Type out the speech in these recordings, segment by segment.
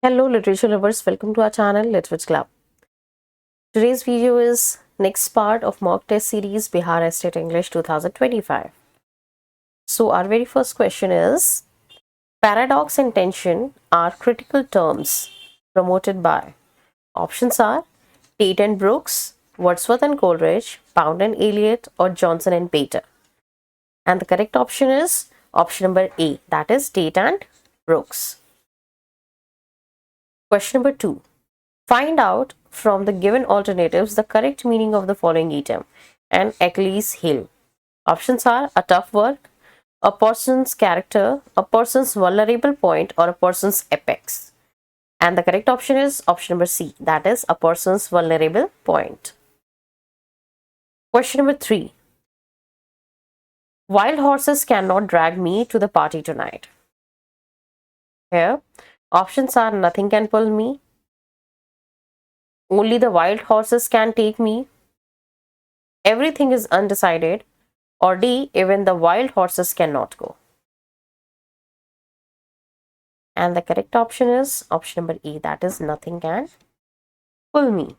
Hello literature lovers, welcome to our channel Literature Club. Today's video is next part of mock test series Bihar STET English 2025. So our very first question is, paradox and tension are critical terms promoted by. Options are Tate and Brooks, Wordsworth and Coleridge, Pound and Eliot, or Johnson and Pater. And the correct option is option number A, that is Tate and Brooks. Question number 2. Find out from the given alternatives the correct meaning of the following item and Achilles heel. Options are a tough work, a person's character, a person's vulnerable point, or a person's apex. And the correct option is option number C, that is a person's vulnerable point. Question number 3. Wild horses cannot drag me to the party tonight. Here, options are nothing can pull me, only the wild horses can take me, everything is undecided, or D, even the wild horses cannot go. And the correct option is option number E, that is nothing can pull me.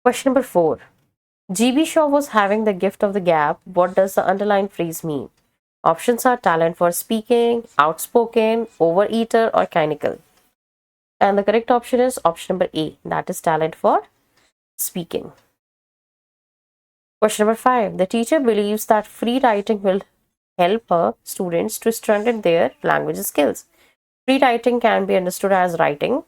Question number 4. G.B. Shaw was having the gift of the gab. What does the underlined phrase mean? Options are talent for speaking, outspoken, overeater, or cynical. And the correct option is option number A, that is talent for speaking. Question number 5. The teacher believes that free writing will help her students to strengthen their language skills. Free writing can be understood as writing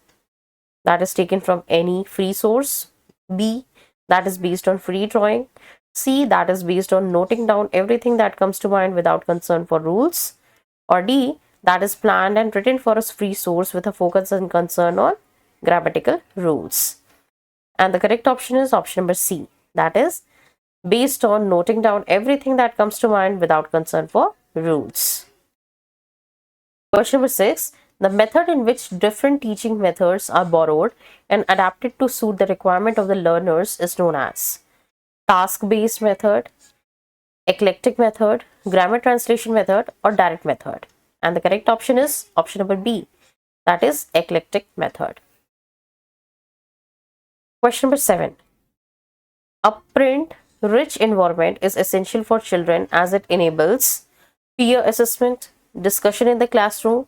that is taken from any free source. B, that is based on free drawing. C, that is based on noting down everything that comes to mind without concern for rules. Or D, that is planned and written for a free source with a focus and concern on grammatical rules. And the correct option is option number C, that is based on noting down everything that comes to mind without concern for rules. Question number 6. The method in which different teaching methods are borrowed and adapted to suit the requirement of the learners is known as task-based method, eclectic method, grammar translation method, or direct method. And the correct option is option number B, that is eclectic method. Question number 7. A print-rich environment is essential for children as it enables peer assessment, discussion in the classroom,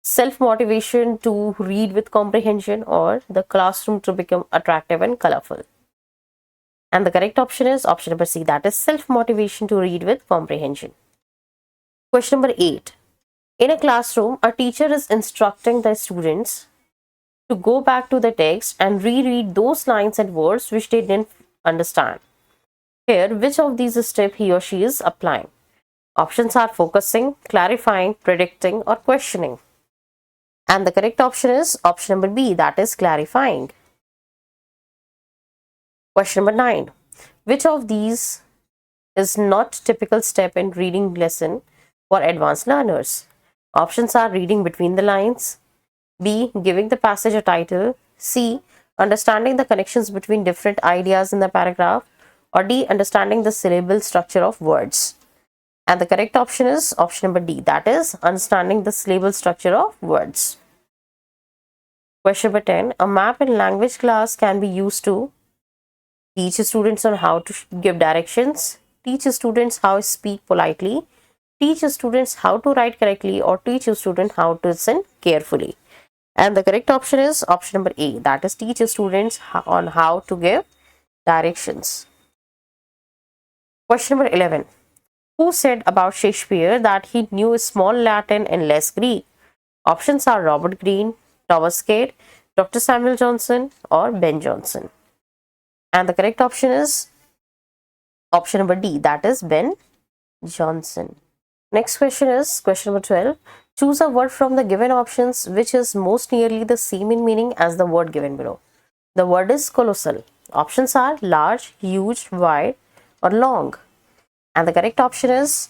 self-motivation to read with comprehension, or the classroom to become attractive and colorful. And the correct option is option number C, that is self-motivation to read with comprehension. Question number 8. In a classroom, a teacher is instructing the students to go back to the text and reread those lines and words which they didn't understand. Here, which of these steps he or she is applying? Options are focusing, clarifying, predicting, or questioning. And the correct option is option number B, that is clarifying. Question number 9. Which of these is not typical step in reading lesson for advanced learners? Options are reading between the lines, B, giving the passage a title, C, understanding the connections between different ideas in the paragraph, or D, understanding the syllable structure of words. And the correct option is option number D, that is understanding the syllable structure of words. Question number 10. A map in language class can be used to teach students on how to give directions, teach students how to speak politely, teach students how to write correctly, or teach a student how to listen carefully. And the correct option is option number A, that is teach students on how to give directions. Question number 11. Who said about Shakespeare that he knew small Latin and less Greek? Options are Robert Greene, Thomas Cade, Dr. Samuel Johnson, or Ben Jonson. And the correct option is option number D, that is Ben Jonson. Next question is question number 12. Choose a word from the given options which is most nearly the same in meaning as the word given below. The word is colossal. Options are large, huge, wide, or long. And the correct option is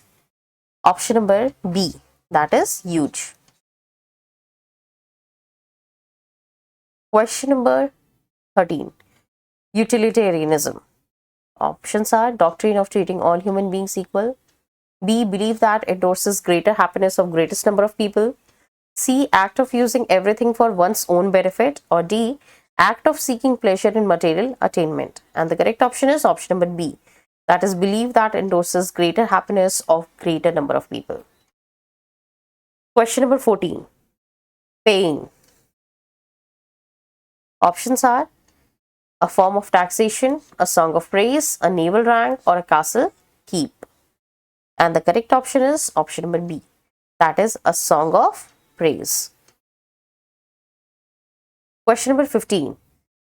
option number B, that is huge. Question number 13. Utilitarianism. Options are doctrine of treating all human beings equal, B, believe that endorses greater happiness of greatest number of people, C. Act of using everything for one's own benefit. Or D. Act of seeking pleasure in material attainment. And the correct option is option number B. That is belief that endorses greater happiness of greater number of people. Question number 14. Paying. Options are a form of taxation, a song of praise, a naval rank, or a castle keep. And the correct option is option number B. That is a song of praise. Question number 15.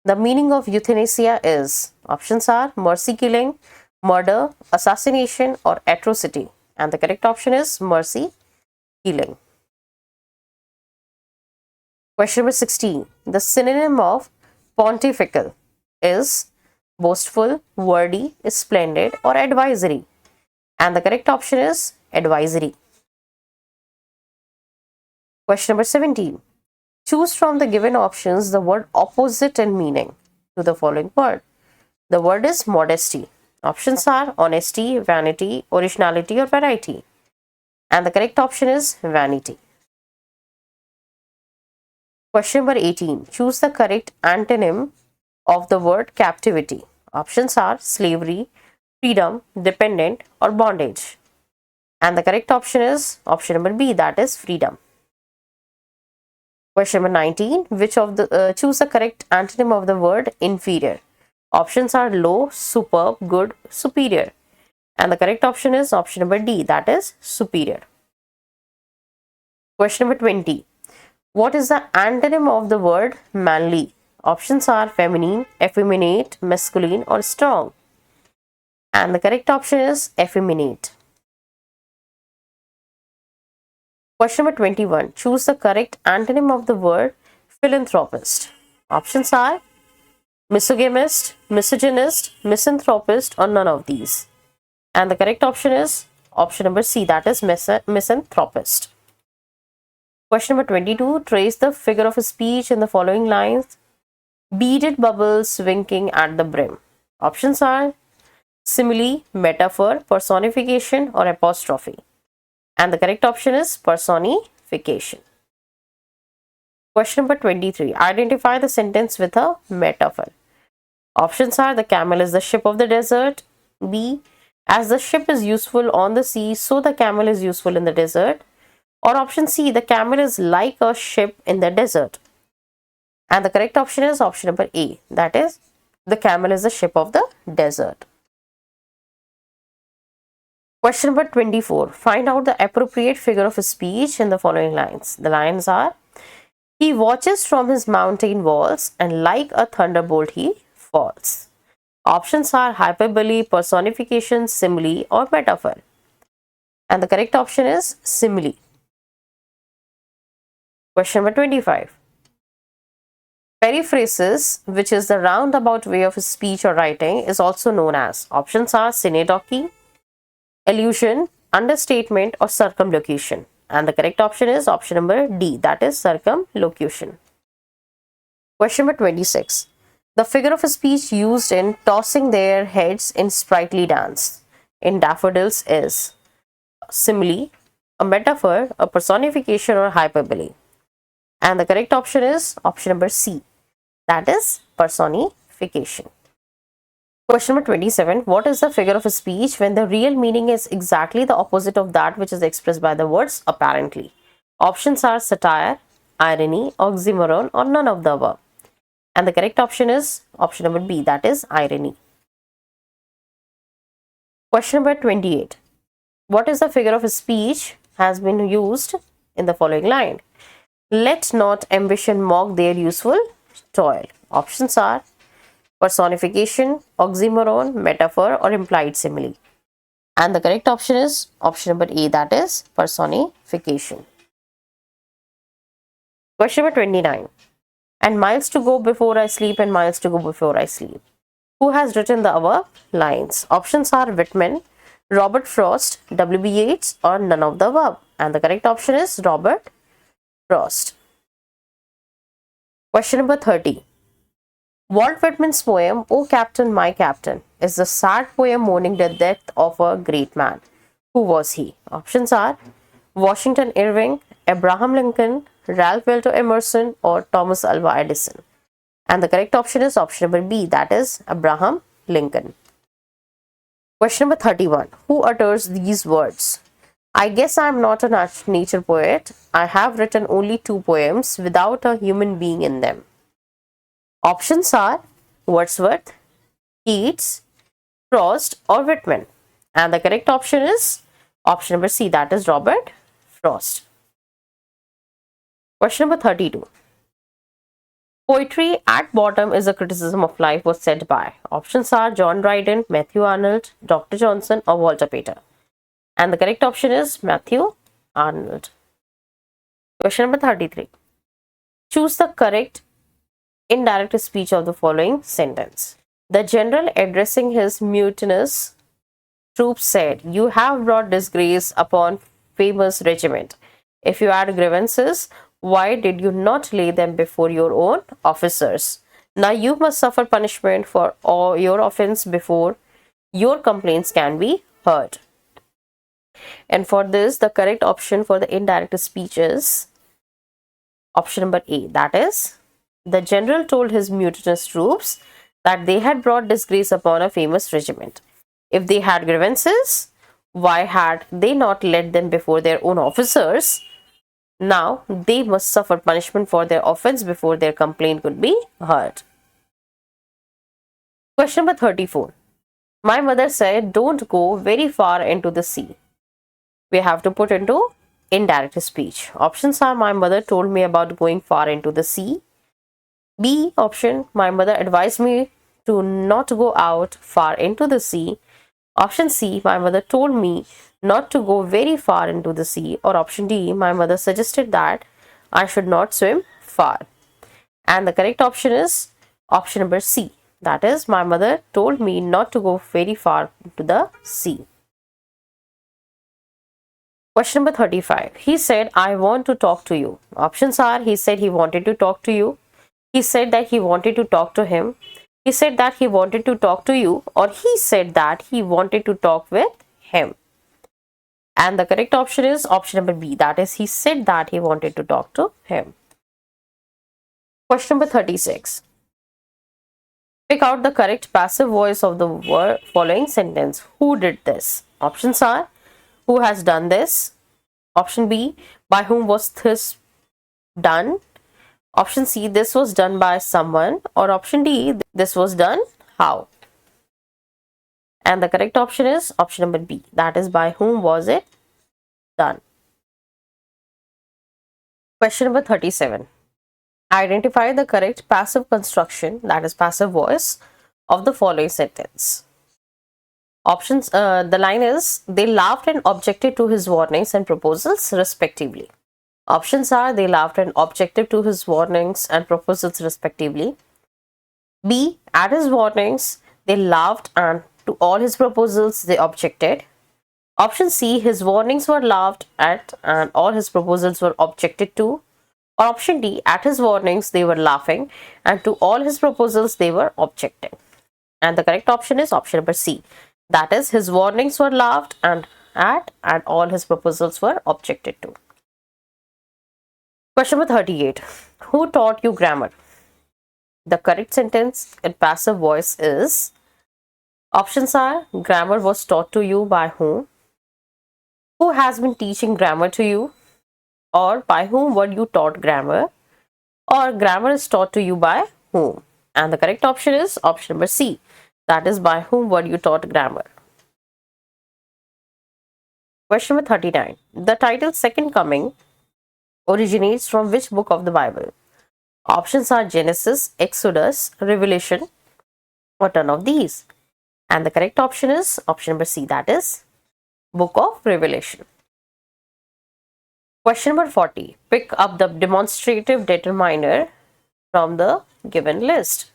The meaning of euthanasia is, options are mercy killing, murder, assassination, or atrocity. And the correct option is mercy killing. Question number 16. The synonym of pontifical is boastful, wordy, splendid, or advisory. And the correct option is advisory. Question number 17. Choose from the given options the word opposite in meaning to the following word. The word is modesty. Options are honesty, vanity, originality, or variety. And the correct option is vanity. Question number 18. Choose the correct antonym of the word captivity. Options are slavery, freedom, dependent, or bondage. And the correct option is option number B, that is freedom. Question number 19. Choose the correct antonym of the word inferior. Options are low, superb, good, superior. And the correct option is option number D, that is superior. Question number 20. What is the antonym of the word manly? Options are feminine, effeminate, masculine, or strong. And the correct option is effeminate. Question number 21. Choose the correct antonym of the word philanthropist. Options are misogynist, misogynist, misanthropist, or none of these. And the correct option is option number C, that is misanthropist. Question number 22. Trace the figure of a speech in the following lines. Beaded bubbles winking at the brim. Options are simile, metaphor, personification, or apostrophe. And the correct option is personification. Question number 23. Identify the sentence with a metaphor. Options are the camel is the ship of the desert. B. As the ship is useful on the sea, so the camel is useful in the desert. Or option C. The camel is like a ship in the desert. And the correct option is option number A. That is, the camel is the ship of the desert. Question number 24. Find out the appropriate figure of speech in the following lines. The lines are, he watches from his mountain walls and like a thunderbolt he falls. Options are hyperbole, personification, simile, or metaphor. And the correct option is simile. Question number 25. Periphrasis, which is the roundabout way of speech or writing, is also known as. Options are synecdoche, allusion, understatement, or circumlocution. And the correct option is option number D, that is circumlocution. Question number 26. The figure of speech used in tossing their heads in sprightly dance in daffodils is simile, a metaphor, a personification, or hyperbole. And the correct option is option number C, that is personification. Question number 27. What is the figure of speech when the real meaning is exactly the opposite of that which is expressed by the words apparently? Options are satire, irony, oxymoron, or none of the above. And the correct option is option number B, that is irony. Question number 28. What is the figure of speech has been used in the following line? Let not ambition mock their useful toil. Options are personification, oxymoron, metaphor, or implied simile. And the correct option is option number A, that is personification. Question number 29. And miles to go before I sleep and miles to go before I sleep. Who has written the above lines? Options are Whitman, Robert Frost, W.B. Yeats, or none of the above. And the correct option is Robert Frost. Question number 30. Walt Whitman's poem, O Captain, My Captain, is the sad poem mourning the death of a great man. Who was he? Options are Washington Irving, Abraham Lincoln, Ralph Waldo Emerson, or Thomas Alva Edison? And the correct option is option number B, that is Abraham Lincoln. Question number 31. Who utters these words? I guess I am not a nature poet. I have written only 2 poems without a human being in them. Options are Wordsworth, Keats, Frost, or Whitman. And the correct option is option number C, that is Robert Frost. Question number 32. Poetry at bottom is a criticism of life was said by. Options are John Dryden, Matthew Arnold, Dr. Johnson, or Walter Pater. And the correct option is Matthew Arnold. Question number 33. Choose the correct indirect speech of the following sentence. The general addressing his mutinous troops said, "You have brought disgrace upon famous regiment. If you had grievances, why did you not lay them before your own officers? Now you must suffer punishment for all your offense before your complaints can be heard." And for this, the correct option for the indirect speech is option number A, that is, the general told his mutinous troops that they had brought disgrace upon a famous regiment. If they had grievances, why had they not led them before their own officers? Now they must suffer punishment for their offense before their complaint could be heard. Question number 34. My mother said, "Don't go very far into the sea." We have to put into indirect speech. Options are my mother told me about going far into the sea. B option, my mother advised me to not go out far into the sea. Option C, my mother told me not to go very far into the sea. Or option D, my mother suggested that I should not swim far. And the correct option is option number C, that is, my mother told me not to go very far into the sea. Question number 35. He said, "I want to talk to you." Options are, he said he wanted to talk to you. He said that he wanted to talk to him. He said that he wanted to talk to you, or he said that he wanted to talk with him. And the correct option is option number B, that is, he said that he wanted to talk to him. Question number 36. Pick out the correct passive voice of the following sentence. Who did this? Options are, who has done this? Option B, by whom was this done? Option C, this was done by someone. Or option D, this was done how? And the correct option is option number B, that is, by whom was it done? Question number 37. Identify the correct passive construction, that is passive voice, of the following sentence. Options, the line is, they laughed and objected to his warnings and proposals respectively. Options are, they laughed and objected to his warnings and proposals respectively. B, at his warnings, they laughed, and to all his proposals they objected. Option C, his warnings were laughed at and all his proposals were objected to. Or option D, at his warnings they were laughing and to all his proposals they were objecting. And the correct option is option number C, that is, his warnings were laughed at and all his proposals were objected to. Question number 38. Who taught you grammar? The correct sentence in passive voice is, options are, grammar was taught to you by whom? Who has been teaching grammar to you? Or by whom were you taught grammar? Or grammar is taught to you by whom? And the correct option is option number C, that is, by whom were you taught grammar? Question number 39. The title Second Coming originates from which book of the Bible? Options are Genesis, Exodus, Revelation, or none of these. And the correct option is option number C, that is, Book of Revelation. Question number 40. Pick up the demonstrative determiner from the given list.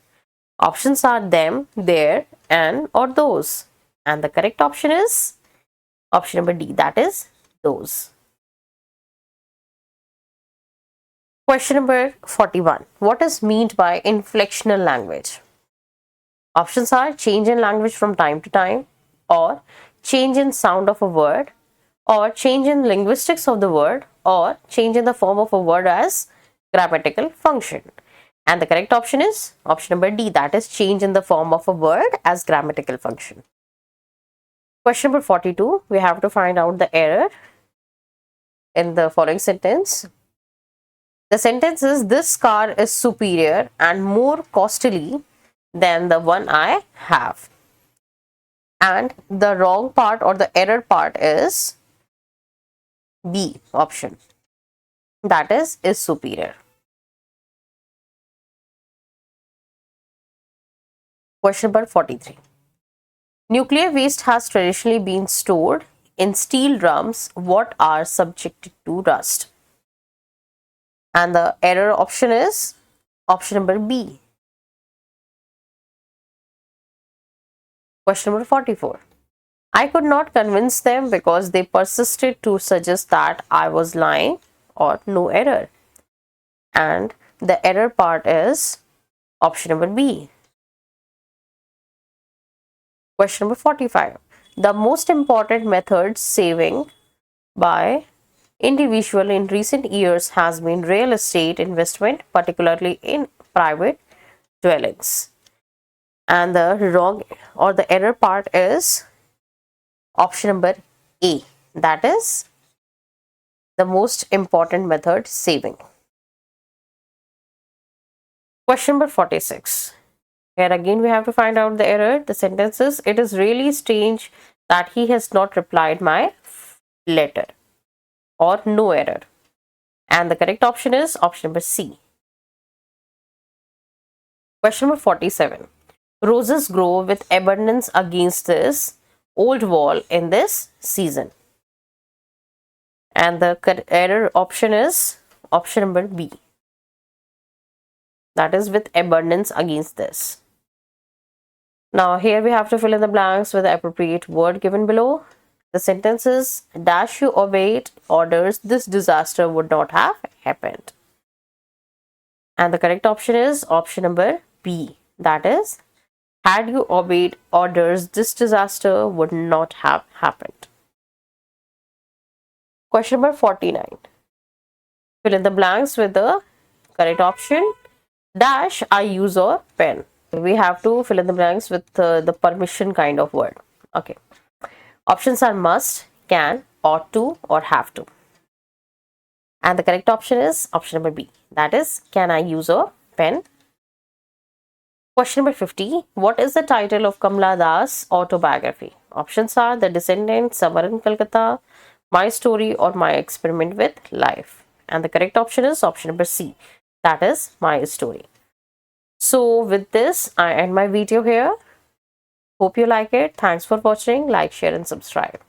Options are them, their, and, or those. And the correct option is option number D, that is, those. Question number 41. What is meant by inflectional language? Options are change in language from time to time, or change in sound of a word, or change in linguistics of the word, or change in the form of a word as grammatical function. And the correct option is option number D, that is change in the form of a word as grammatical function. Question number 42, we have to find out the error in the following sentence. The sentence is, this car is superior and more costly than the one I have. And the wrong part or the error part is B option, that is superior. Question number 43. Nuclear waste has traditionally been stored in steel drums what are subjected to rust. And the error option is option number B. Question number 44. I could not convince them because they persisted to suggest that I was lying or no error. And the error part is option number B. Question number 45. The most important method saving by individual in recent years has been real estate investment, particularly in private dwellings. And the wrong or the error part is option number A, that is the most important method saving. Question number 46. Here again we have to find out the error. The sentence is, it is really strange that he has not replied my letter, or no error. And the correct option is option number C. Question number 47. Roses grow with abundance against this old wall in this season. And the error option is option number B, that is with abundance against this. Now here we have to fill in the blanks with the appropriate word given below. The sentence is, dash you obeyed orders, this disaster would not have happened. And the correct option is option number B, that is, had you obeyed orders, this disaster would not have happened. Question number 49. Fill in the blanks with the correct option. Dash, I use or pen. We have to fill in the blanks with the permission kind of word. Okay. Options are must, can, ought to, or have to. And the correct option is option number B, that is, can I use a pen? Question number 50. What is the title of Kamala Das' autobiography? Options are The Descendant, Summer in Calcutta, My Story, or My Experiment with Life. And the correct option is option number C, that is My Story. So with this, I end my video here. Hope you like it. Thanks for watching. Like, share, and subscribe.